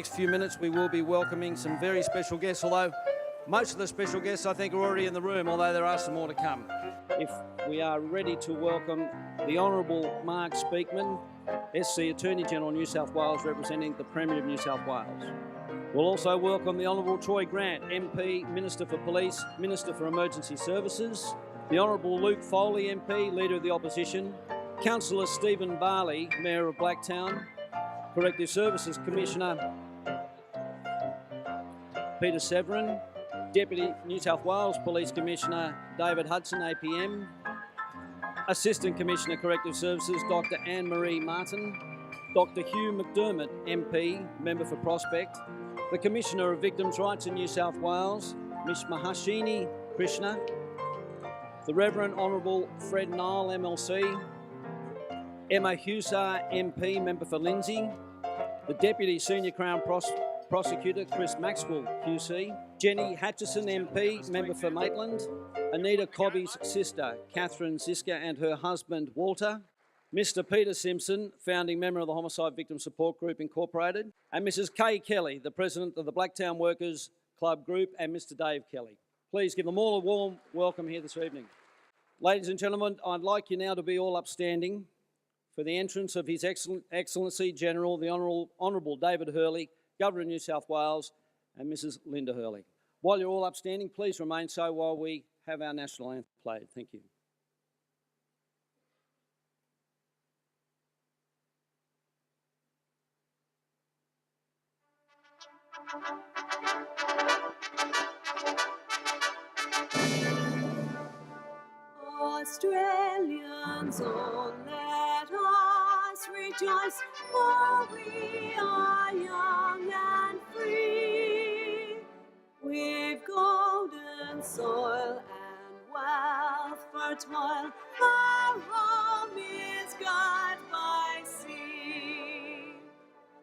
next few minutes we will be welcoming some very special guests, although most of the special guests I think are already in the room, although there are some more to come. If we are ready to welcome the Honourable Mark Speakman, SC Attorney General of New South Wales, representing the Premier of New South Wales. We'll also welcome the Honourable Troy Grant, MP, Minister for Police, Minister for Emergency Services, the Honourable Luke Foley, MP, Leader of the Opposition, Councillor Stephen Barley, Mayor of Blacktown, Corrective Services Commissioner Peter Severin, Deputy New South Wales Police Commissioner David Hudson, APM, Assistant Commissioner Corrective Services Dr Anne-Marie Martin, Dr Hugh McDermott, MP, Member for Prospect, the Commissioner of Victims' Rights in New South Wales, Ms Mahashini Krishna, the Reverend Honourable Fred Nile, MLC, Emma Husar, MP, Member for Lindsay, the Deputy Senior Crown Prosecutor Chris Maxwell, QC, Jenny Hatchison, MP, Member for Maitland, Anita Cobby's sister, Kathryn Szyszka, and her husband, Walter, Mr Peter Simpson, founding member of the Homicide Victim Support Group Incorporated, and Mrs Kay Kelly, the President of the Blacktown Workers Club Group, and Mr Dave Kelly. Please give them all a warm welcome here this evening. Ladies and gentlemen, I'd like you now to be all upstanding for the entrance of His Excellency General, the Honourable David Hurley, Governor of New South Wales, and Mrs Linda Hurley. While you're all upstanding, please remain so while we have our national anthem played. Thank you. Australians, oh, let us rejoice, for we are young and free. We've golden soil and wealth fertile, our home is God by sea.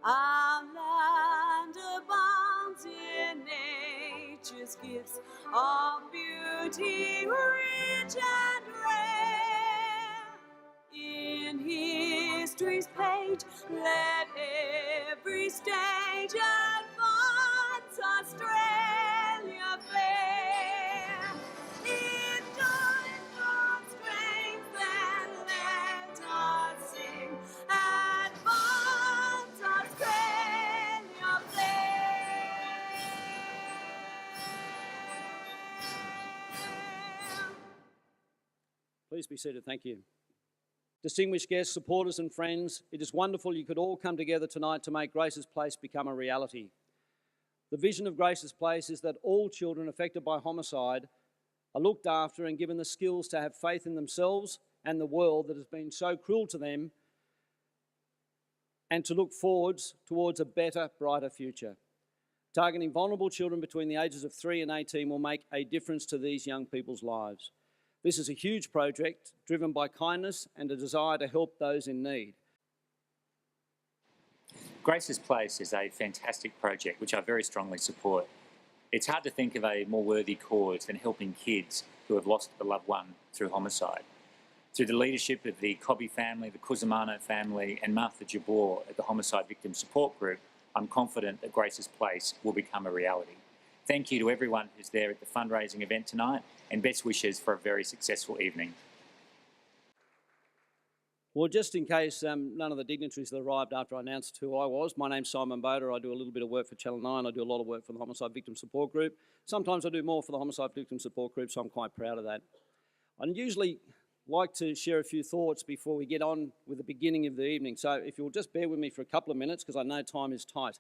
Our land abounds in nature's gifts of beauty rich and rare. In history's page, let every stage advance Australia fair. In joy from strength, then let us sing, advance Australia fair. Please be seated, thank you. Distinguished guests, supporters and friends, it is wonderful you could all come together tonight to make Grace's Place become a reality. The vision of Grace's Place is that all children affected by homicide are looked after and given the skills to have faith in themselves and the world that has been so cruel to them, and to look forwards towards a better, brighter future. Targeting vulnerable children between the ages of 3 and 18 will make a difference to these young people's lives. This is a huge project driven by kindness and a desire to help those in need. Grace's Place is a fantastic project which I very strongly support. It's hard to think of a more worthy cause than helping kids who have lost a loved one through homicide. Through the leadership of the Cobby family, the Cusimano family and Martha Jabour at the Homicide Victim Support Group, I'm confident that Grace's Place will become a reality. Thank you to everyone who's there at the fundraising event tonight, and best wishes for a very successful evening. Well, just in case none of the dignitaries that arrived after I announced who I was, my name's Simon Bouda. I do a little bit of work for Channel 9. I do a lot of work for the Homicide Victim Support Group. Sometimes I do more for the Homicide Victim Support Group, so I'm quite proud of that. I'd usually like to share a few thoughts before we get on with the beginning of the evening. So if you'll just bear with me for a couple of minutes, because I know time is tight.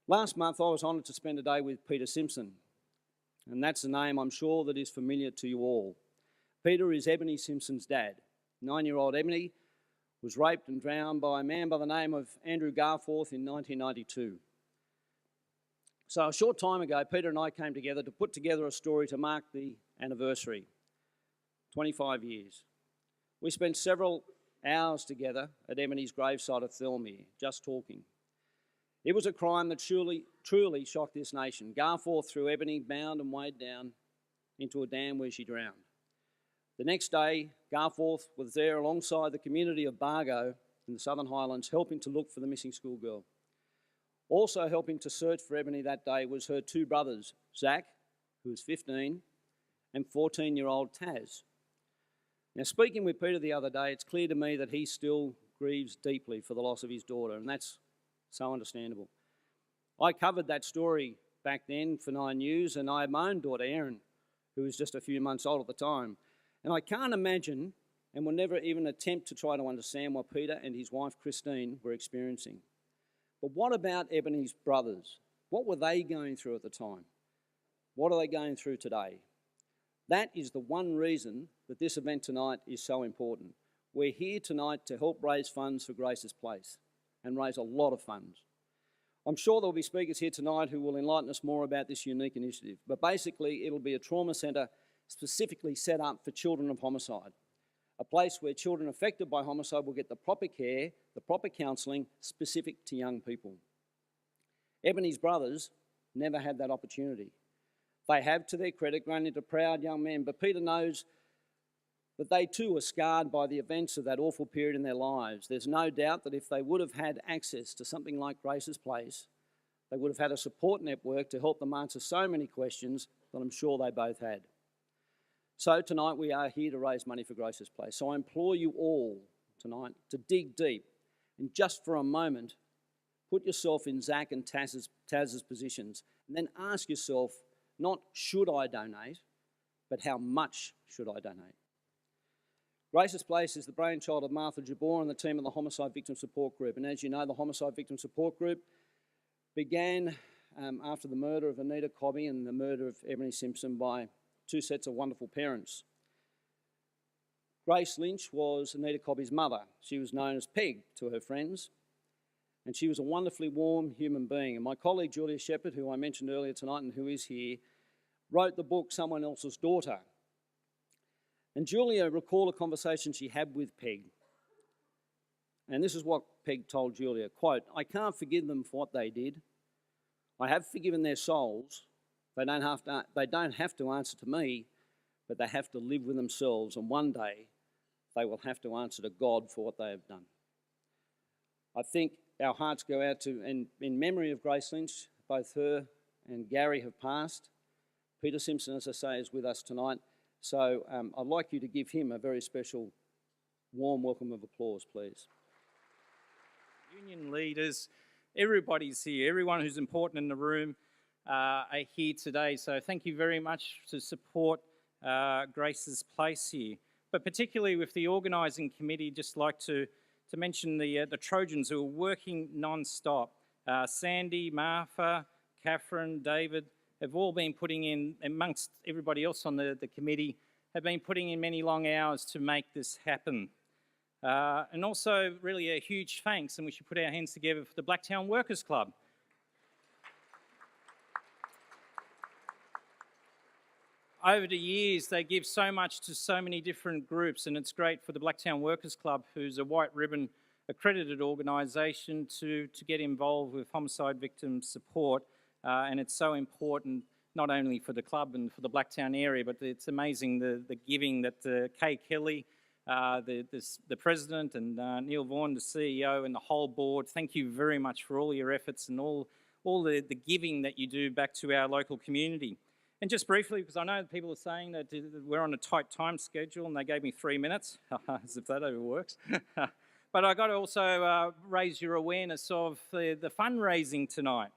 Last month, I was honoured to spend a day with Peter Simpson, and that's a name I'm sure that is familiar to you all. Peter is Ebony Simpson's dad. 9-year-old Ebony was raped and drowned by a man by the name of Andrew Garforth in 1992. So a short time ago, Peter and I came together to put together a story to mark the anniversary, 25 years. We spent several hours together at Ebony's gravesite at Thelmere, just talking. It was a crime that truly shocked this nation. Garforth threw Ebony bound and weighed down into a dam where she drowned. The next day, Garforth was there alongside the community of Bargo in the Southern Highlands, helping to look for the missing schoolgirl. Also helping to search for Ebony that day was her two brothers, Zach, who was 15, and 14-year-old Taz. Now, speaking with Peter the other day, it's clear to me that he still grieves deeply for the loss of his daughter, and that's so understandable. I covered that story back then for 9 News, and I had my own daughter, Erin, who was just a few months old at the time. And I can't imagine, and will never even attempt to try to understand what Peter and his wife, Christine, were experiencing. But what about Ebony's brothers? What were they going through at the time? What are they going through today? That is the one reason that this event tonight is so important. We're here tonight to help raise funds for Grace's Place and raise a lot of funds. I'm sure there'll be speakers here tonight who will enlighten us more about this unique initiative, but basically it'll be a trauma centre specifically set up for children of homicide, a place where children affected by homicide will get the proper care, the proper counselling specific to young people. Ebony's brothers never had that opportunity. They have, to their credit, grown into proud young men, but Peter knows that they too were scarred by the events of that awful period in their lives. There's no doubt that if they would have had access to something like Grace's Place, they would have had a support network to help them answer so many questions that I'm sure they both had. So tonight we are here to raise money for Grace's Place. So I implore you all tonight to dig deep and just for a moment, put yourself in Zach and Taz's positions and then ask yourself, not should I donate, but how much should I donate? Grace's Place is the brainchild of Martha Jabour and the team of the Homicide Victim Support Group. And as you know, the Homicide Victim Support Group began after the murder of Anita Cobby and the murder of Ebony Simpson by two sets of wonderful parents. Grace Lynch was Anita Cobby's mother. She was known as Peg to her friends, and she was a wonderfully warm human being. And my colleague Julia Shepherd, who I mentioned earlier tonight and who is here, wrote the book Someone Else's Daughter. And Julia recalled a conversation she had with Peg. And this is what Peg told Julia, quote, "I can't forgive them for what they did. I have forgiven their souls. They don't have to answer to me, but they have to live with themselves, and one day they will have to answer to God for what they have done." I think our hearts go out to, and in memory of Grace Lynch, both her and Gary have passed. Peter Simpson, as I say, is with us tonight. So I'd like you to give him a very special, warm welcome of applause, please. Union leaders, everybody's here. Everyone who's important in the room are here today. So thank you very much to support Grace's Place here. But particularly with the organising committee, just like to mention the Trojans who are working non-stop. Sandy, Martha, Kathryn, David have all been putting in, amongst everybody else on the committee, have been putting in many long hours to make this happen. And also really a huge thanks, and we should put our hands together for the Blacktown Workers Club. Over the years, they give so much to so many different groups, and it's great for the Blacktown Workers Club, who's a white ribbon accredited organisation, to get involved with homicide victim support. And it's so important, not only for the club and for the Blacktown area, but it's amazing the giving that Kay Kelly, the president, and Neil Vaughan, the CEO, and the whole board, thank you very much for all your efforts and all the giving that you do back to our local community. And just briefly, because I know people are saying that we're on a tight time schedule, and they gave me 3 minutes, as if that ever works. But I got to also raise your awareness of the fundraising tonight.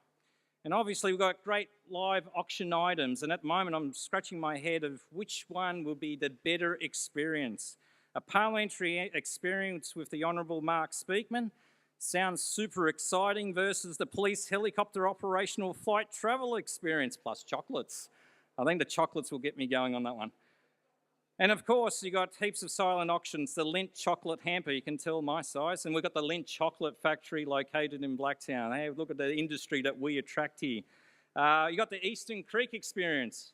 And obviously we've got great live auction items, and at the moment I'm scratching my head of which one will be the better experience. A parliamentary experience with the Honourable Mark Speakman sounds super exciting versus the police helicopter operational flight travel experience plus chocolates. I think the chocolates will get me going on that one. And of course, you got heaps of silent auctions, the Lindt chocolate hamper, you can tell my size, and we've got the Lindt chocolate factory located in Blacktown. Hey, look at the industry that we attract here. You got the Eastern Creek experience.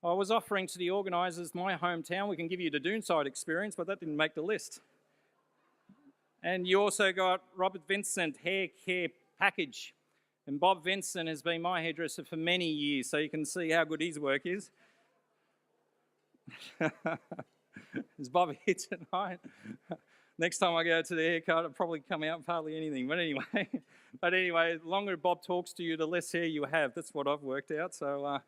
I was offering to the organisers my hometown, we can give you the Doonside experience, but that didn't make the list. And you also got Robert Vincent Hair Care Package. And Bob Vincent has been my hairdresser for many years, so you can see how good his work is. Is Bob here tonight? Next time I go to the haircut, it'll probably come out hardly anything. But anyway, the longer Bob talks to you, the less hair you have. That's what I've worked out. So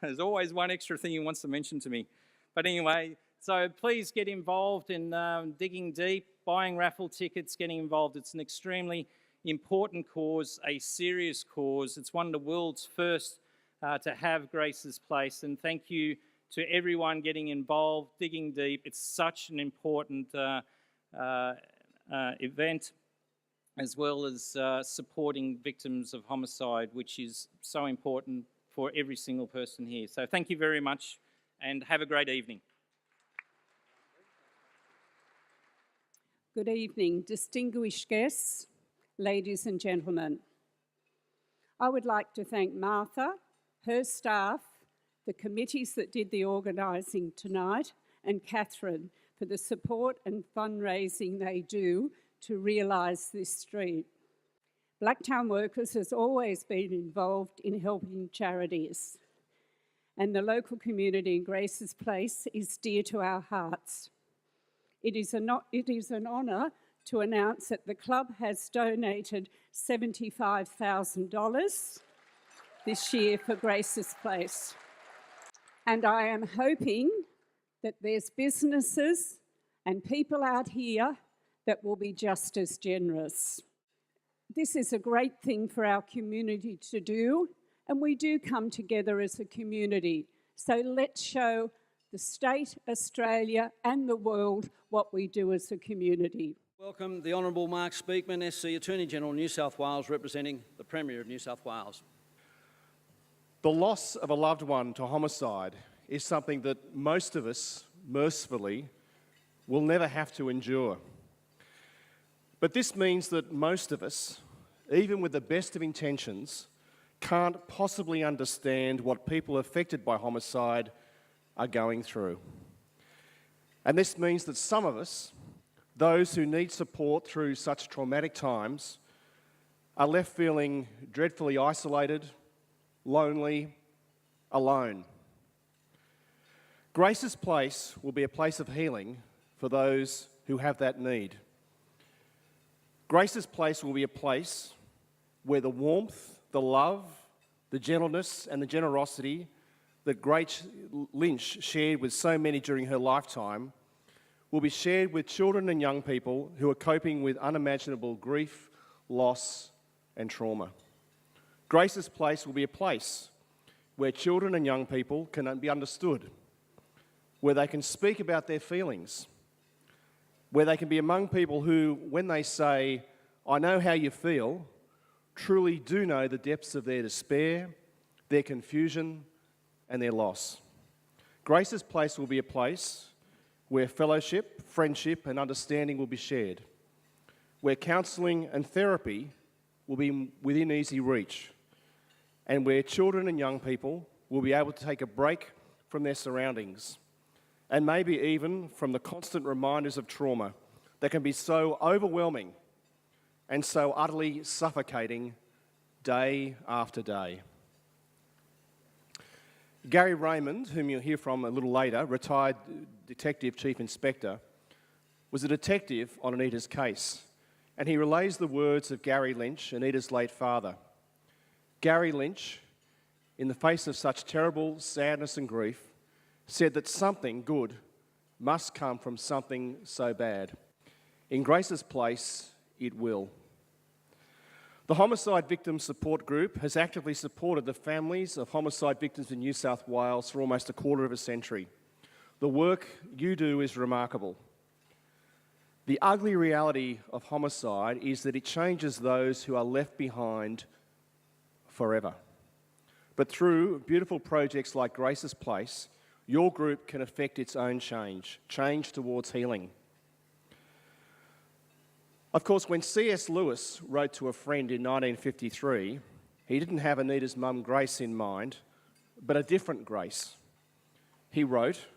there's always one extra thing he wants to mention to me. But anyway, so please get involved in digging deep, buying raffle tickets, getting involved. It's an extremely important cause, a serious cause. It's one of the world's first to have Grace's Place. And thank you to everyone getting involved, digging deep. It's such an important event, as well as supporting victims of homicide, which is so important for every single person here. So thank you very much and have a great evening. Good evening, distinguished guests, ladies and gentlemen. I would like to thank Martha, her staff, the committees that did the organising tonight, and Kathryn for the support and fundraising they do to realise this street. Blacktown Workers has always been involved in helping charities, and the local community in Grace's Place is dear to our hearts. It is an honour to announce that the club has donated $75,000 this year for Grace's Place. And I am hoping that there's businesses and people out here that will be just as generous. This is a great thing for our community to do, and we do come together as a community. So let's show the state, Australia and the world what we do as a community. Welcome the Honourable Mark Speakman, SC Attorney General of New South Wales, representing the Premier of New South Wales. The loss of a loved one to homicide is something that most of us, mercifully, will never have to endure. But this means that most of us, even with the best of intentions, can't possibly understand what people affected by homicide are going through. And this means that some of us, those who need support through such traumatic times, are left feeling dreadfully isolated, lonely, alone. Grace's Place will be a place of healing for those who have that need. Grace's Place will be a place where the warmth, the love, the gentleness and the generosity that Grace Lynch shared with so many during her lifetime will be shared with children and young people who are coping with unimaginable grief, loss and trauma. Grace's Place will be a place where children and young people can be understood, where they can speak about their feelings, where they can be among people who, when they say, "I know how you feel," truly do know the depths of their despair, their confusion and their loss. Grace's Place will be a place where fellowship, friendship and understanding will be shared, where counselling and therapy will be within easy reach, and where children and young people will be able to take a break from their surroundings, and maybe even from the constant reminders of trauma that can be so overwhelming and so utterly suffocating day after day. Gary Raymond, whom you'll hear from a little later, retired Detective Chief Inspector, was a detective on Anita's case, and he relays the words of Gary Lynch, Anita's late father. Gary Lynch, in the face of such terrible sadness and grief, said that something good must come from something so bad. In Grace's Place, it will. The Homicide Victims Support Group has actively supported the families of homicide victims in New South Wales for almost a quarter of a century. The work you do is remarkable. The ugly reality of homicide is that it changes those who are left behind forever. But through beautiful projects like Grace's Place, your group can effect its own change towards healing. Of course, when C.S. Lewis wrote to a friend in 1953, he didn't have Anita's mum Grace in mind, but a different Grace. He wrote,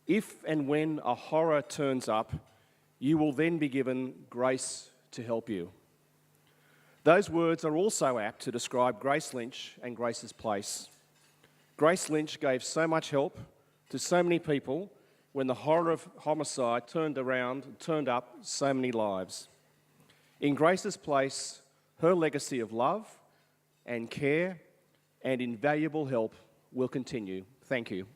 "If and when a horror turns up, you will then be given grace to help you." Those words are also apt to describe Grace Lynch and Grace's Place. Grace Lynch gave so much help to so many people when the horror of homicide turned up so many lives. In Grace's place, her legacy of love and care and invaluable help will continue. Thank you.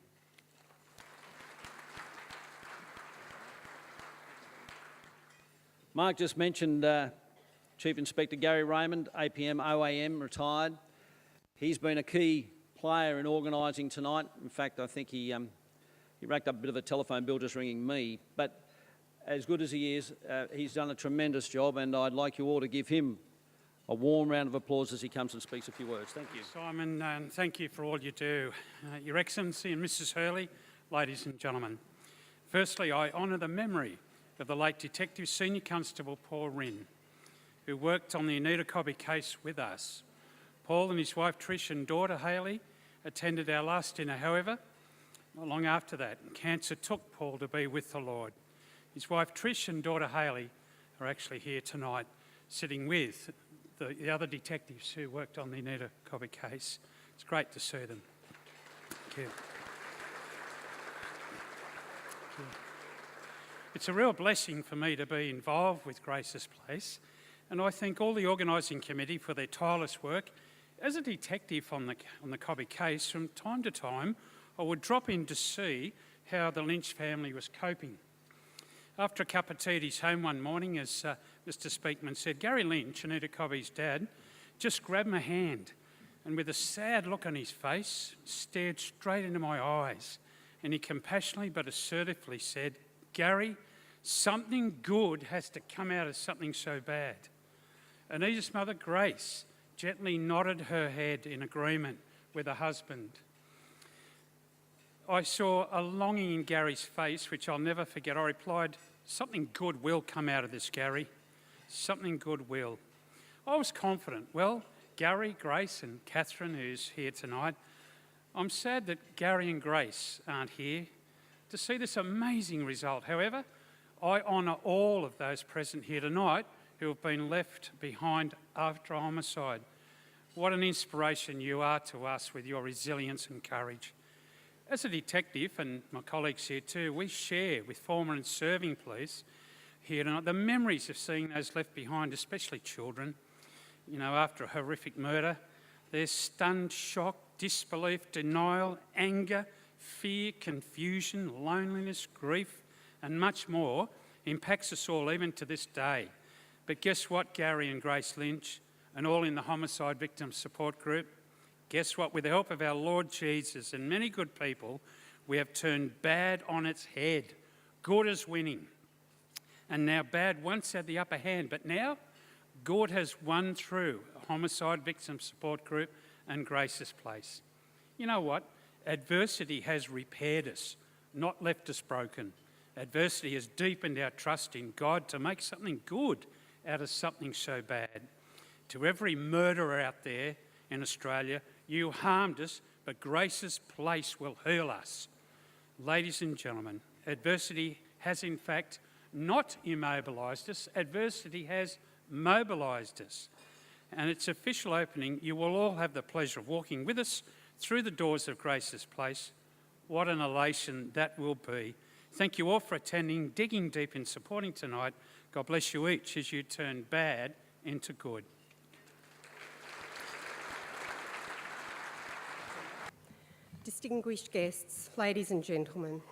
Mark just mentioned Chief Inspector Gary Raymond, APM, OAM, retired. He's been a key player in organising tonight. In fact, I think he racked up a bit of a telephone bill just ringing me. But as good as he is, he's done a tremendous job, and I'd like you all to give him a warm round of applause as he comes and speaks a few words. Thank you. Simon, and thank you for all you do. Your Excellency and Mrs Hurley, ladies and gentlemen. Firstly, I honour the memory of the late Detective Senior Constable Paul Rinn, who worked on the Anita Cobby case with us. Paul and his wife Trish and daughter Hayley attended our last dinner. However, not long after that, cancer took Paul to be with the Lord. His wife Trish and daughter Hayley are actually here tonight, sitting with the other detectives who worked on the Anita Cobby case. It's great to see them. Thank you. Thank you. It's a real blessing for me to be involved with Grace's Place, and I thank all the organising committee for their tireless work. As a detective on the Cobby case, from time to time, I would drop in to see how the Lynch family was coping. After a cup of tea at his home one morning, as Mr Speakman said, Gary Lynch, Anita Cobby's dad, just grabbed my hand and with a sad look on his face, stared straight into my eyes, and he compassionately but assertively said, "Gary, something good has to come out of something so bad." Anita's mother, Grace, gently nodded her head in agreement with her husband. I saw a longing in Gary's face, which I'll never forget. I replied, "Something good will come out of this, Gary. Something good will." I was confident. Well, Gary, Grace and Kathryn, who's here tonight, I'm sad that Gary and Grace aren't here to see this amazing result. However, I honour all of those present here tonight who have been left behind after a homicide. What an inspiration you are to us with your resilience and courage. As a detective, and my colleagues here too, we share with former and serving police here tonight the memories of seeing those left behind, especially children, after a horrific murder. Their stunned shock, disbelief, denial, anger, fear, confusion, loneliness, grief, and much more impacts us all even to this day. But guess what, Gary and Grace Lynch, and all in the Homicide Victims Support Group? Guess what? With the help of our Lord Jesus and many good people, we have turned bad on its head. Good is winning. And now bad once had the upper hand, but now good has won through a Homicide Victims Support Group and Grace's Place. You know what? Adversity has repaired us, not left us broken. Adversity has deepened our trust in God to make something good out of something so bad. To every murderer out there in Australia, you harmed us, but Grace's Place will heal us. Ladies and gentlemen, adversity has in fact not immobilised us, adversity has mobilised us. And its official opening, you will all have the pleasure of walking with us through the doors of Grace's Place. What an elation that will be. Thank you all for attending, digging deep in supporting tonight. God bless you each as you turn bad into good. Distinguished guests, ladies and gentlemen,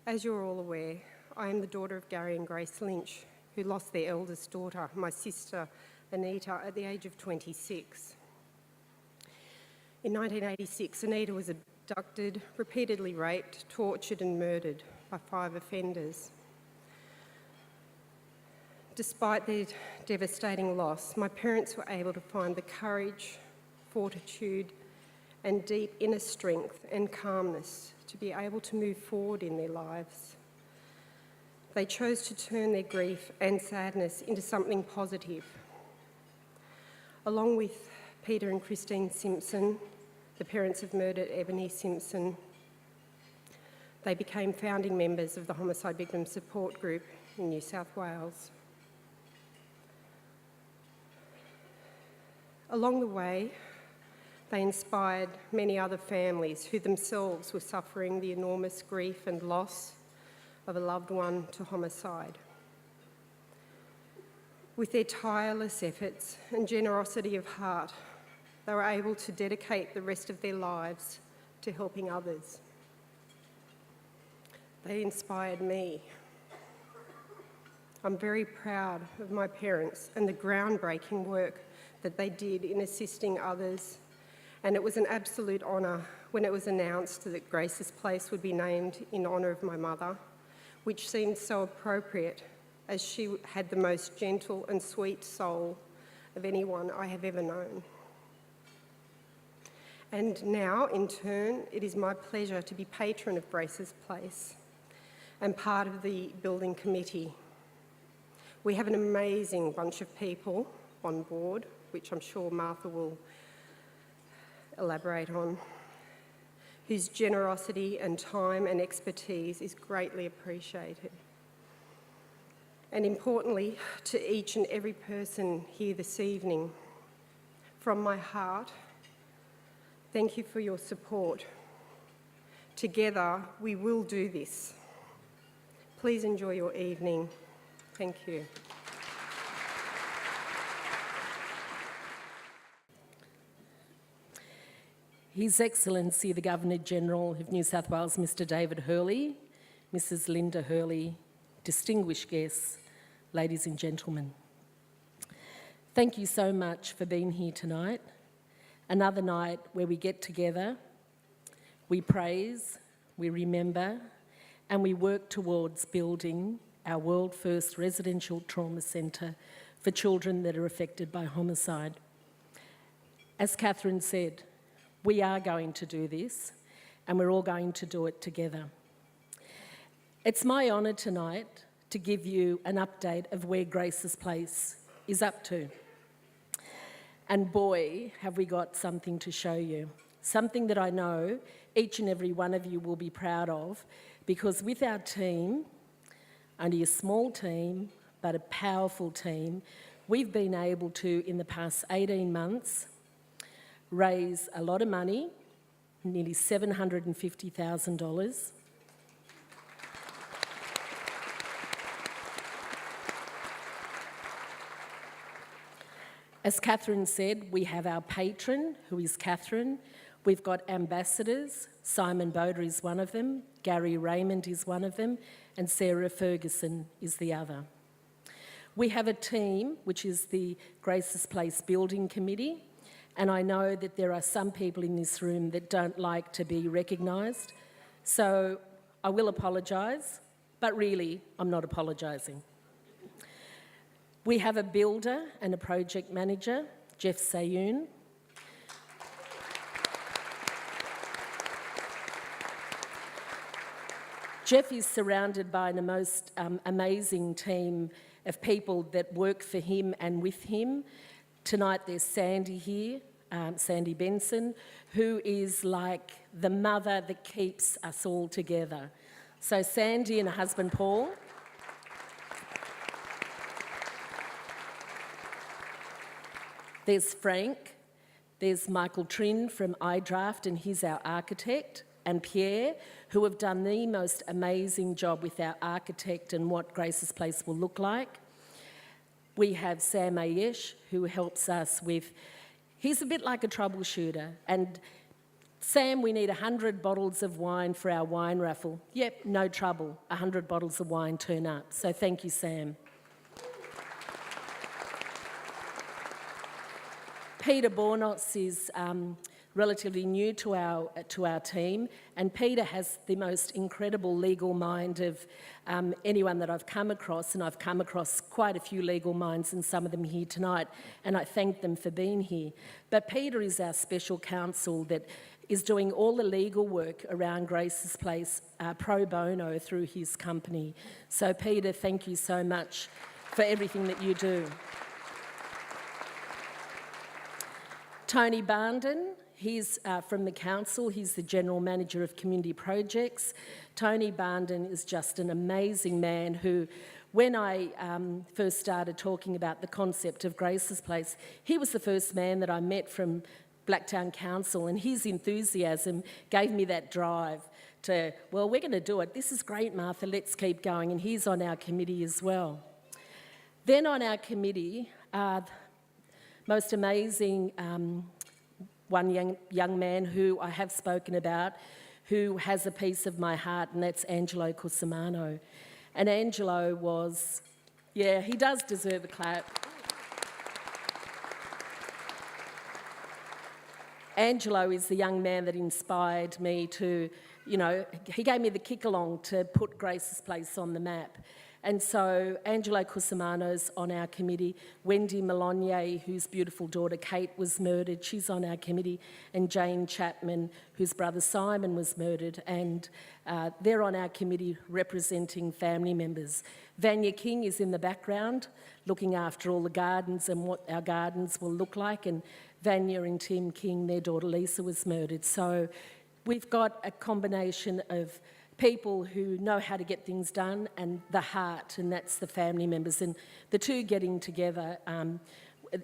as you're all aware, I am the daughter of Gary and Grace Lynch, who lost their eldest daughter, my sister Anita, at the age of 26. In 1986, Anita was abducted, repeatedly raped, tortured and murdered by 5 offenders. Despite their devastating loss, my parents were able to find the courage, fortitude and deep inner strength and calmness to be able to move forward in their lives. They chose to turn their grief and sadness into something positive. Along with Peter and Christine Simpson, the parents of murdered Ebony Simpson, they became founding members of the Homicide Victims Support Group in New South Wales. Along the way, They inspired many other families who themselves were suffering the enormous grief and loss of a loved one to homicide. With their tireless efforts and generosity of heart, they were able to dedicate the rest of their lives to helping others. They inspired me. I'm very proud of my parents and the groundbreaking work that they did in assisting others, and it was an absolute honour when it was announced that Grace's Place would be named in honour of my mother, which seemed so appropriate as she had the most gentle and sweet soul of anyone I have ever known. And now, in turn, it is my pleasure to be patron of Grace's Place and part of the building committee. We have an amazing bunch of people on board, which I'm sure Martha will elaborate on, whose generosity and time and expertise is greatly appreciated. And importantly, to each and every person here this evening, from my heart, thank you for your support. Together, we will do this. Please enjoy your evening. Thank you. His Excellency the Governor-General of New South Wales, Mr David Hurley, Mrs Linda Hurley, distinguished guests, ladies and gentlemen. Thank you so much for being here tonight. Another night where we get together, we praise, we remember, and we work towards building our world-first residential trauma centre for children that are affected by homicide. As Kathryn said, we are going to do this, and we're all going to do it together. It's my honour tonight to give you an update of where Grace's Place is up to. And boy, have we got something to show you. Something that I know each and every one of you will be proud of, because with our team, only a small team, but a powerful team, we've been able to, in the past 18 months, raise a lot of money, nearly $750,000. As Kathryn said, we have our patron, who is Kathryn. We've got ambassadors. Simon Bouda is one of them, Gary Raymond is one of them, and Sarah Ferguson is the other. We have a team, which is the Grace's Place Building Committee, and I know that there are some people in this room that don't like to be recognised, so I will apologise, but really, I'm not apologising. We have a builder and a project manager, Jeff Sayoun. Jeff is surrounded by the most amazing team of people that work for him and with him. Tonight there's Sandy here, Sandy Benson, who is like the mother that keeps us all together. So Sandy and her husband Paul. There's Frank, there's Michael Trin from iDraft, and he's our architect, and Pierre, who have done the most amazing job with our architect and what Grace's Place will look like. We have Sam Ayesh, who helps us with, he's a bit like a troubleshooter, and Sam, we need 100 bottles of wine for our wine raffle. Yep, no trouble, 100 bottles of wine turn up, so thank you, Sam. Peter Bornots is relatively new to our team, and Peter has the most incredible legal mind of anyone that I've come across, and I've come across quite a few legal minds, and some of them here tonight, and I thank them for being here. But Peter is our special counsel that is doing all the legal work around Grace's Place pro bono through his company. So Peter, thank you so much for everything that you do. Tony Barnden, he's from the council, he's the General Manager of Community Projects. Tony Barnden is just an amazing man who, when I first started talking about the concept of Grace's Place, he was the first man that I met from Blacktown Council, and his enthusiasm gave me that drive to, well, we're going to do it. This is great, Martha, let's keep going. And he's on our committee as well. Then on our committee, most amazing one young man who I have spoken about, who has a piece of my heart, and that's Angelo Cusimano. And Angelo was, yeah, he does deserve a clap. Angelo is the young man that inspired me to, you know, he gave me the kick along to put Grace's Place on the map. And so Angelo Cusimano's on our committee. Wendy Melonier, whose beautiful daughter Kate was murdered, she's on our committee. And Jane Chapman, whose brother Simon was murdered. And they're on our committee representing family members. Vanya King is in the background, looking after all the gardens and what our gardens will look like. And Vanya and Tim King, their daughter Lisa, was murdered. So we've got a combination of people who know how to get things done and the heart, and that's the family members. And the two getting together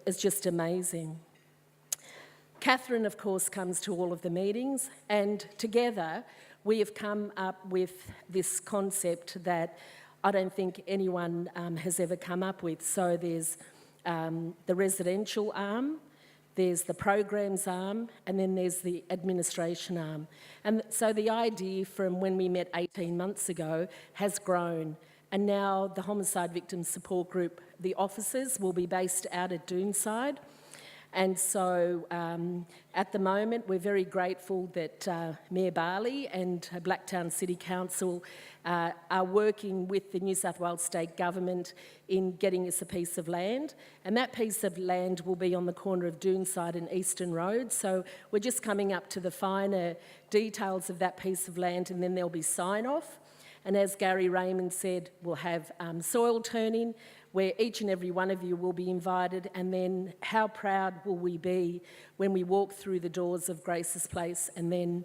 is just amazing. Kathryn, of course, comes to all of the meetings, and together we have come up with this concept that I don't think anyone has ever come up with. So there's the residential arm, there's the programs arm, and then there's the administration arm. And so the idea from when we met 18 months ago has grown. And now the Homicide Victims Support Group, the offices will be based out at Doonside. And so at the moment, we're very grateful that Mayor Bali and Blacktown City Council are working with the New South Wales State Government in getting us a piece of land. And that piece of land will be on the corner of Doonside and Eastern Road. So we're just coming up to the finer details of that piece of land, and then there'll be sign-off. And as Gary Raymond said, we'll have soil turning, where each and every one of you will be invited, and then how proud will we be when we walk through the doors of Grace's Place, and then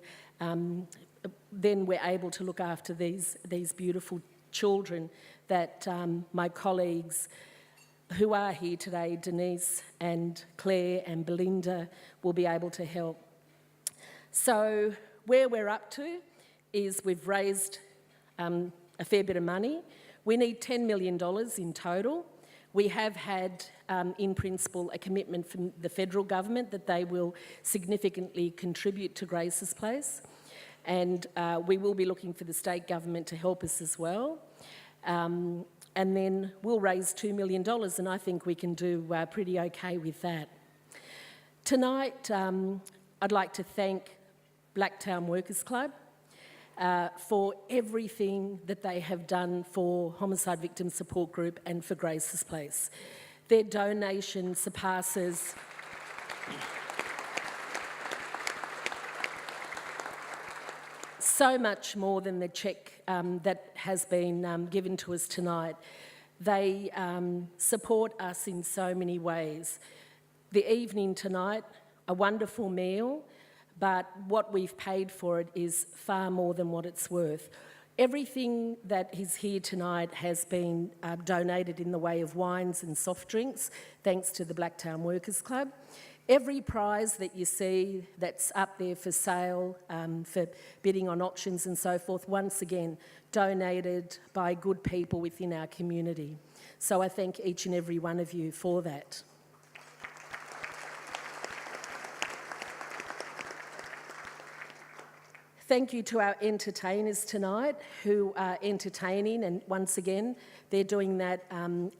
we're able to look after these beautiful children that my colleagues who are here today, Denise and Claire and Belinda, will be able to help. So where we're up to is we've raised a fair bit of money. We need $10 million in total. We have had, in principle, a commitment from the federal government that they will significantly contribute to Grace's Place. And we will be looking for the state government to help us as well. And then we'll raise $2 million, and I think we can do pretty okay with that. Tonight, I'd like to thank Blacktown Workers Club for everything that they have done for Homicide Victims Support Group and for Grace's Place. Their donation surpasses so much more than the cheque that has been given to us tonight. They support us in so many ways. The evening tonight, a wonderful meal, but what we've paid for it is far more than what it's worth. Everything that is here tonight has been donated in the way of wines and soft drinks, thanks to the Blacktown Workers Club. Every prize that you see that's up there for sale, for bidding on auctions and so forth, once again, donated by good people within our community. So I thank each and every one of you for that. Thank you to our entertainers tonight who are entertaining, and once again, they're doing that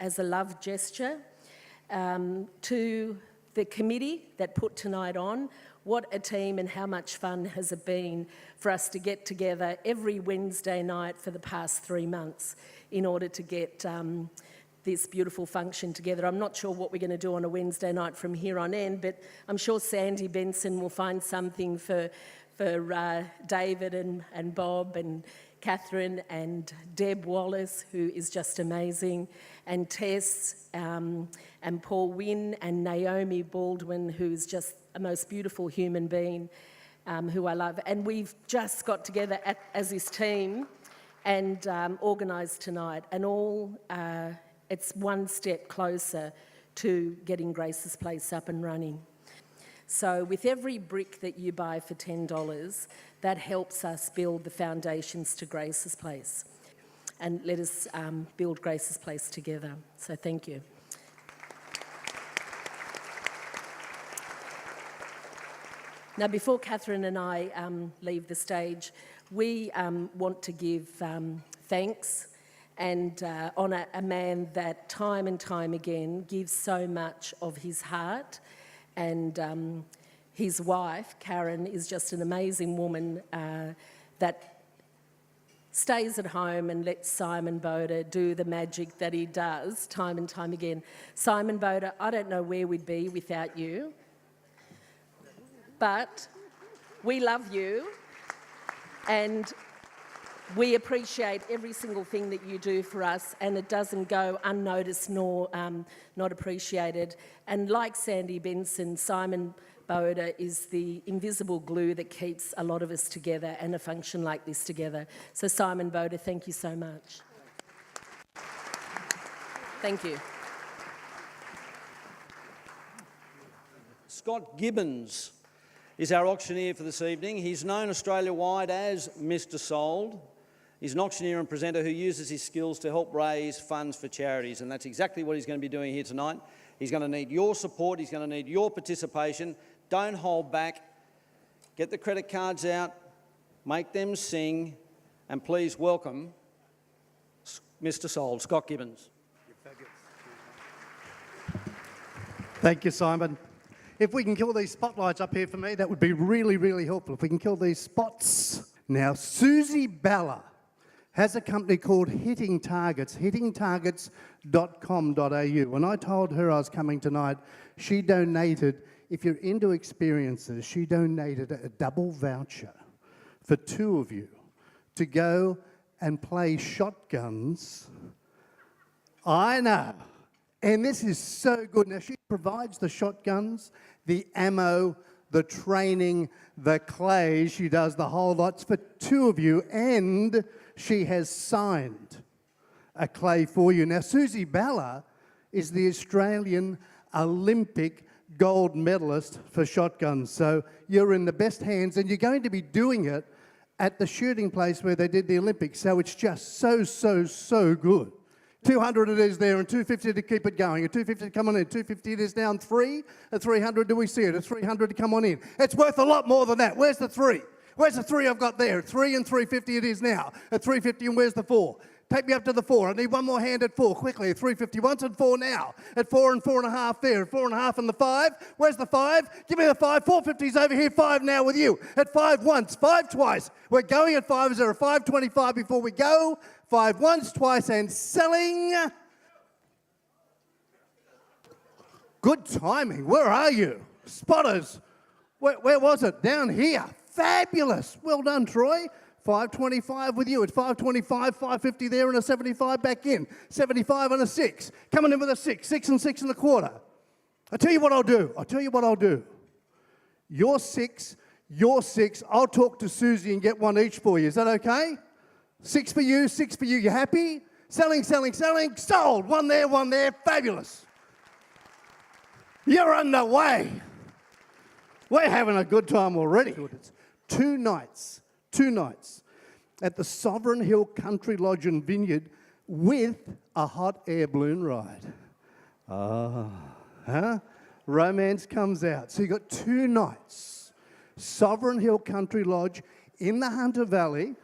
as a love gesture. To the committee that put tonight on, what a team and how much fun has it been for us to get together every Wednesday night for the past 3 months in order to get this beautiful function together. I'm not sure what we're going to do on a Wednesday night from here on in, but I'm sure Sandy Benson will find something for David and Bob and Kathryn and Deb Wallace, who is just amazing, and Tess and Paul Wynne and Naomi Baldwin, who is just a most beautiful human being who I love. And we've just got together as this team and organised tonight, and all it's one step closer to getting Grace's Place up and running. So with every brick that you buy for $10, that helps us build the foundations to Grace's Place. And let us build Grace's Place together. So thank you. Now, before Kathryn and I leave the stage, we want to give thanks and honour a man that time and time again gives so much of his heart. And his wife, Karen, is just an amazing woman that stays at home and lets Simon Bouda do the magic that he does time and time again. Simon Bouda, I don't know where we'd be without you, but we love you and we appreciate every single thing that you do for us, and it doesn't go unnoticed nor not appreciated. And like Sandy Benson, Simon Bouda is the invisible glue that keeps a lot of us together and a function like this together. So Simon Bouda, thank you so much. Thank you. Scott Gibbons is our auctioneer for this evening. He's known Australia-wide as Mr. Sold. He's an auctioneer and presenter who uses his skills to help raise funds for charities, and that's exactly what he's going to be doing here tonight. He's going to need your support. He's going to need your participation. Don't hold back. Get the credit cards out, make them sing, and please welcome Mr. Sold, Scott Gibbons. Thank you, Simon. If we can kill these spotlights up here for me, that would be really, really helpful. If we can kill these spots. Now, Susie Balla has a company called Hitting Targets, hittingtargets.com.au. When I told her I was coming tonight, she donated, if you're into experiences, she donated a double voucher for 2 of you to go and play shotguns. I know. And this is so good. Now, she provides the shotguns, the ammo, the training, the clay. She does the whole lots for 2 of you, and she has signed a clay for you. Now, Susie Balla is the Australian Olympic gold medalist for shotguns. So you're in the best hands, and you're going to be doing it at the shooting place where they did the Olympics. So it's just so, so, so good. 200 it is there, and 250 to keep it going. At 250 to come on in. 250 it is down 3. At 300 do we see it? At 300 to come on in. It's worth a lot more than that. Where's the 3? Where's the 3 I've got there? At 3 and 350 it is now. At 350, and where's the 4? Take me up to the 4. I need one more hand at 4, quickly. At 350 once and 4 now. At 4 and 4.5 there. At 4.5 and the 5. Where's the 5? Give me the 5. 450's over here. 5 now with you. At 5 once, 5 twice. We're going at 5. Is there a 5.25 before we go? 5 once, twice, and selling. Good timing. Where are you? Spotters. Where was it? Down here. Fabulous. Well done, Troy. 5.25 with you. At 5.25, 5.50 there, and a 75 back in. 75 and a 6. Coming in with a 6. 6 and 6 and a quarter. I'll tell you what I'll do. Your 6. I'll talk to Susie and get 1 each for you. Is that okay? 6 for you, 6 for you. You happy? Selling. Sold. 1 there. Fabulous. You're underway. We're having a good time already. It's 2 nights at the Sovereign Hill Country Lodge and Vineyard with a hot air balloon ride. Romance comes out. So you got 2 nights. Sovereign Hill Country Lodge in the Hunter Valley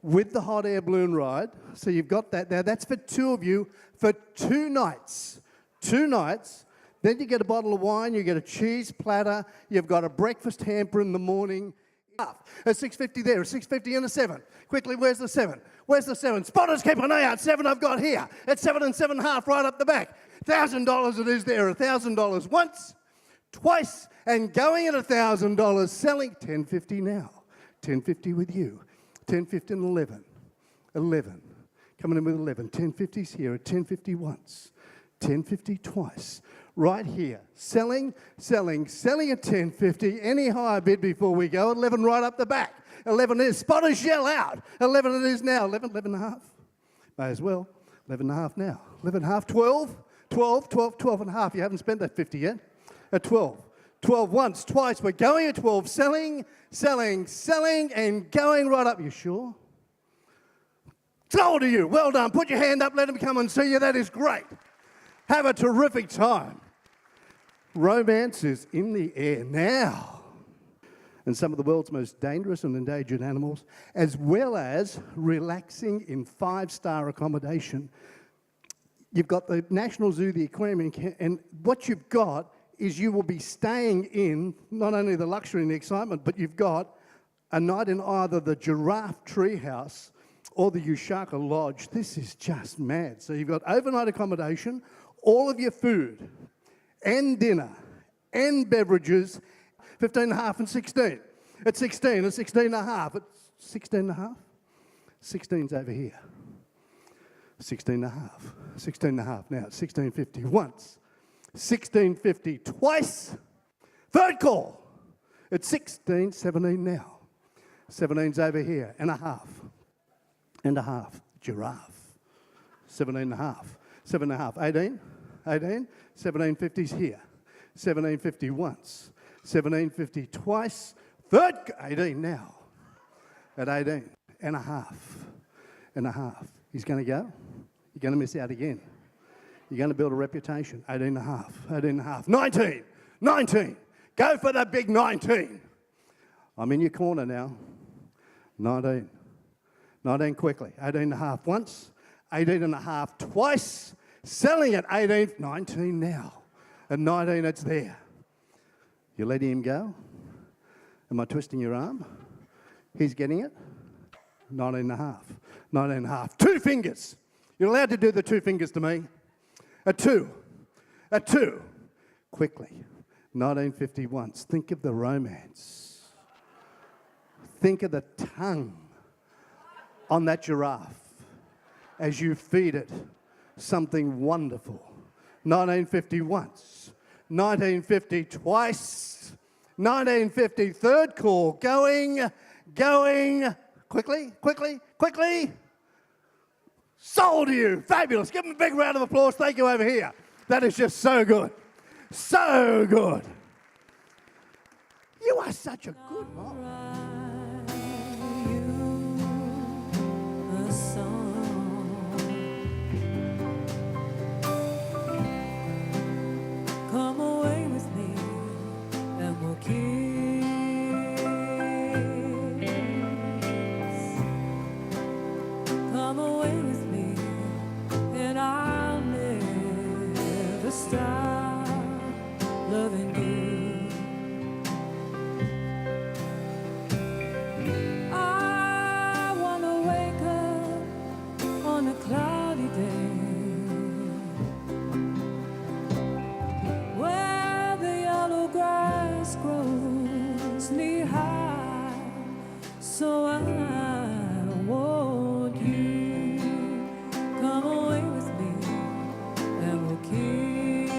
with the hot air balloon ride. So you've got that there. That's for 2 of you for 2 nights. 2 nights. Then you get a bottle of wine, you get a cheese platter, you've got a breakfast hamper in the morning. A 650 there, a 650 and a 7. Quickly, where's the 7? Spotters, keep an eye out. 7 I've got here. At 7 and 7.5 right up the back. $1,000 it is there. $1,000 once, twice, and going at $1,000. Selling $10.50 now. $10.50 with you. $10.50 and 11. 11. Coming in with 11. $10.50's here at $10.50 once. $10.50 twice. Right here. Selling at $10.50. Any higher bid before we go. 11 right up the back. 11 is. Spotters yell out. 11 it is now. 11 and a half. May as well. 11 and a half now. 11 and a half. 12 and a half. You haven't spent that 50 yet. At 12 12 once, twice. We're going at 12. Selling, selling, selling, and going right up. You sure? Sold to you. Well done. Put your hand up. Let them come and see you. That is great. Have a terrific time. Romance is in the air now. And some of the world's most dangerous and endangered animals, as well as relaxing in 5-star accommodation. You've got the National Zoo, the aquarium, and what you've got is you will be staying in not only the luxury and the excitement, but you've got a night in either the Giraffe Treehouse or the Ushaka Lodge. This is just mad. So you've got overnight accommodation, all of your food and dinner and beverages, 15.5 and 16. At 16 and 16.5. At 16.5? 16's over here. 16.5. 16.5 now. 16.50 once. 16.50 twice. Third call. At 16.17 now. 17's over here. And a half. And a half. Giraffe. 17.5. 7.5. 18. 18. 17.50's here. 17.50 once. 17.50 twice. Third, 18 now. At 18 and a half. And a half. He's going to go. You're going to miss out again. You're going to build a reputation. 18 and a half. 18 and a half. 19. 19. Go for the big 19. I'm in your corner now. 19. 19 quickly. 18 and a half once. 18 and a half twice. Selling at 18. 19 now. At 19, it's there. You're letting him go? Am I twisting your arm? He's getting it? 19 and a half. 19 and a half. 2 fingers. You're allowed to do the 2 fingers to me. A 2. A 2. Quickly. 19.50 once. Think of the romance. Think of the tongue on that giraffe as you feed it something wonderful. 19.50 once. 19.50 twice. 19.50 third call. Going. Quickly, quickly, quickly. Sold to you. Fabulous. Give them a big round of applause. Thank you over here. That is just so good. So good. You are such a good mom. Come away with me and we'll kiss. Come away with me and I'll never stop loving you. I wanna wake up on a cloudy day where the yellow grass grows knee-high, so I want you. Come away with me and we'll kiss.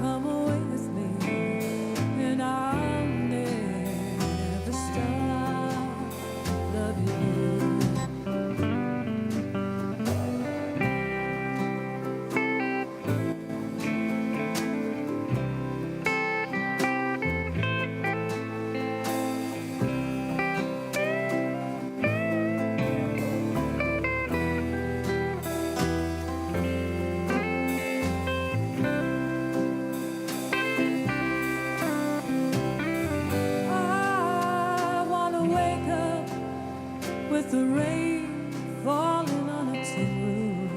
Come away with me and I'll never stop loving you. I wanna wake up with the rain falling on a tin roof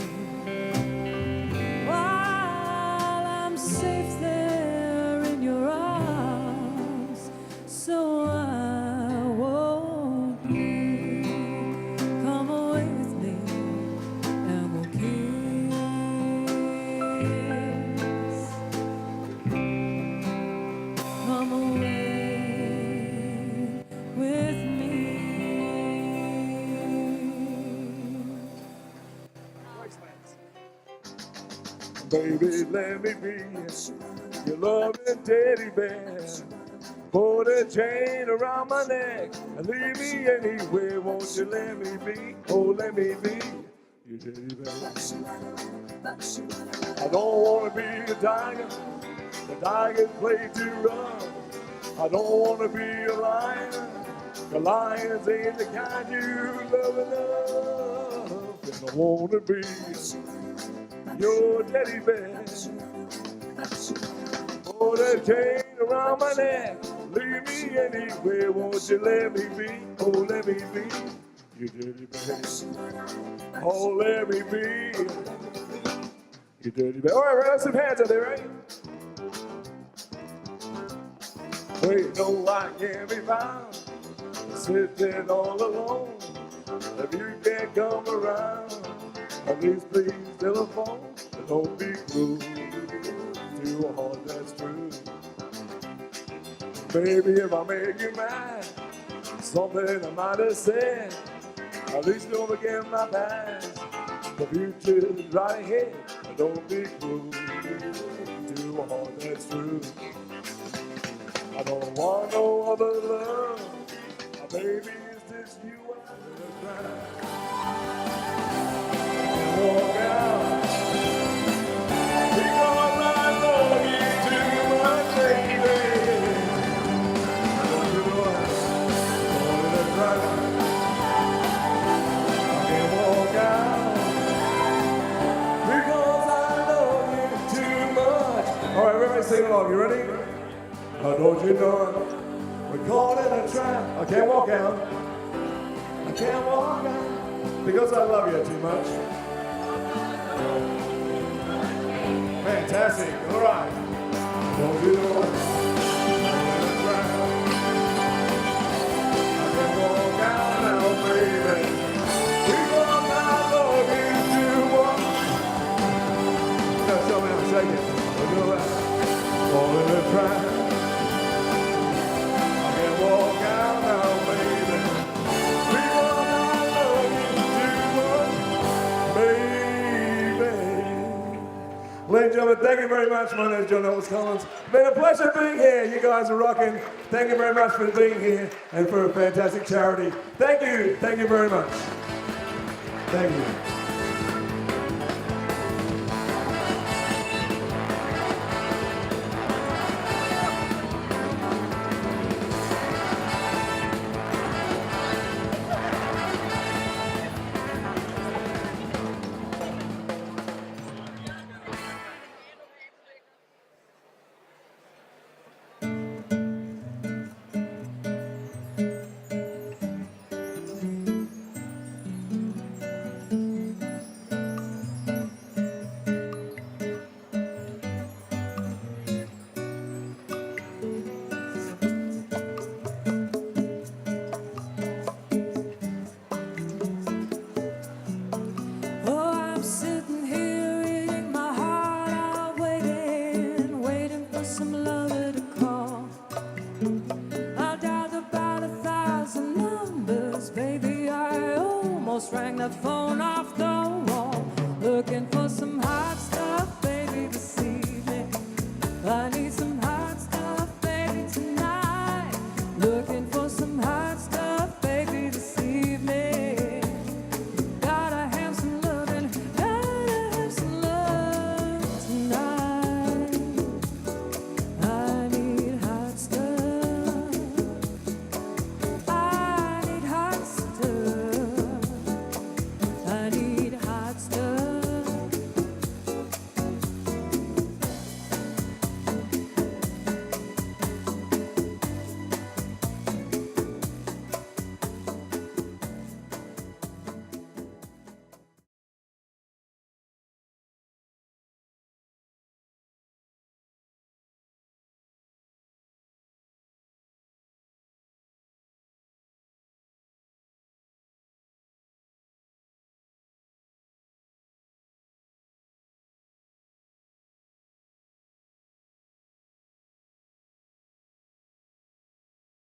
while I'm safe there in your arms, so I want you. Come away with me and we'll kiss. Come away with me. Baby, let me be your loving teddy bear. Put a chain around my neck and leave me anywhere. Won't you let me be? Oh, let me be you teddy bear. I don't want to be a tiger. The tigers play too rough. I don't want to be a lion. The lions ain't the kind you love enough. And I want to be your teddy bear. Oh, that chain around my neck. Leave me anywhere. Won't you let me be? Oh, let me be your teddy bear. Oh, let me be your teddy bear. All right, let's have some hands out there, right? Wait, no, I can't be found sitting all alone. If you can't come around, at least please telephone. Don't be cruel to a heart that's true. Baby, if I make you mad, something I might have said, at least don't forget my past. The future's right ahead. Don't be cruel to a heart that's true. I don't want no other love. Baby, is this you I'm gonna try? Walk out. Because I love you too much, baby. Don't you know I'm gonna try? I can't walk out. Because I love you too much. All right, everybody sing along. You ready? Don't you know we're caught in a trap? I can't walk out. I can't walk out because I love you too much. Fantastic. All right. Don't you know we're caught in a trap? I can't walk out now, baby, because I love you too much. Now show me how to shake it. Look at that. Caught in a trap. Walk out now, baby, because I love you too much, baby. Ladies and gentlemen, thank you very much. My name is John Elvis Collins. It's been a pleasure being here. You guys are rocking. Thank you very much for being here and for a fantastic charity. Thank you very much. Thank you.